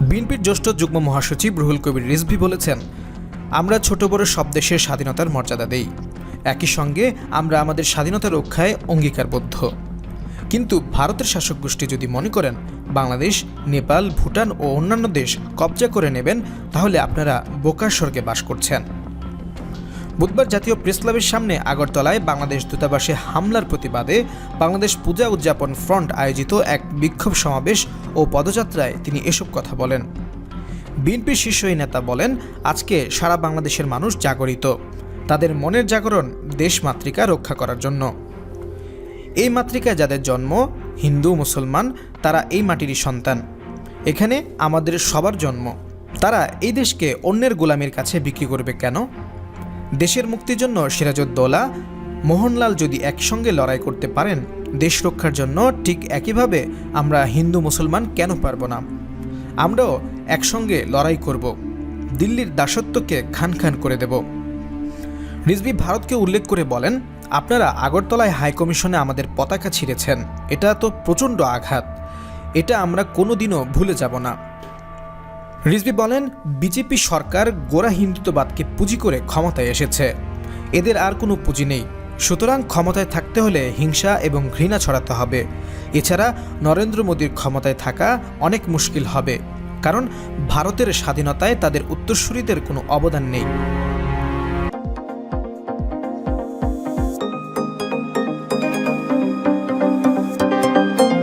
বিএনপির জ্যেষ্ঠ যুগ্ম মহাসচিব রুহুল কবির রিজভী বলেছেন, আমরা ছোট বড় সব দেশের স্বাধীনতার মর্যাদা দেই, একই সঙ্গে আমরা আমাদের স্বাধীনতা রক্ষায় অঙ্গীকারবদ্ধ। কিন্তু ভারতের শাসক গোষ্ঠী যদি মনে করেন বাংলাদেশ, নেপাল, ভুটান ও অন্যান্য দেশ কবজা করে নেবেন, তাহলে আপনারা বোকার স্বর্গে বাস করছেন। বুধবার জাতীয় প্রেস ক্লাবের সামনে আগরতলায় বাংলাদেশ দূতাবাসে হামলার প্রতিবাদে বাংলাদেশ পূজা উদযাপন ফ্রন্ট আয়োজিত এক বিক্ষোভ সমাবেশ ও পদযাত্রায় তিনি এসব কথা বলেন। বিএনপির শীর্ষ এই নেতা বলেন, আজকে সারা বাংলাদেশের মানুষ জাগরিত, তাদের মনের জাগরণ দেশমাতৃকা রক্ষা করার জন্য। এই মাতৃকায় যাদের জন্ম, হিন্দু মুসলমান, তারা এই মাটিরই সন্তান। এখানে আমাদের সবার জন্ম। তারা এই দেশকে অন্যের গোলামির কাছে বিক্রি করবে কেন? দেশের মুক্তির জন্য সিরাজউদ্দৌলা, মোহনলাল যদি একসঙ্গে লড়াই করতে পারেন দেশ রক্ষার জন্য, ঠিক একইভাবে আমরা হিন্দু মুসলমান কেন পারব না? আমরাও একসঙ্গে লড়াই করব, দিল্লির দাসত্বকে খান খান করে দেব। রিজভী ভারতকে উল্লেখ করে বলেন, আপনারা আগরতলায় হাইকমিশনে আমাদের পতাকা ছিঁড়েছেন, এটা তো প্রচণ্ড আঘাত, এটা আমরা কোনোদিনও ভুলে যাব না। রিজভী বলেন, বিজেপি সরকার গোঁড়া হিন্দুত্ববাদকে পুঁজি করে ক্ষমতায় এসেছে, এদের আর কোনো পুঁজি নেই। সুতরাং ক্ষমতায় থাকতে হলে হিংসা এবং ঘৃণা ছড়াতে হবে। এছাড়া নরেন্দ্র মোদীর ক্ষমতায় থাকা অনেক মুশকিল হবে, কারণ ভারতের স্বাধীনতায় তাদের উত্তরসূরিদের কোনো অবদান নেই।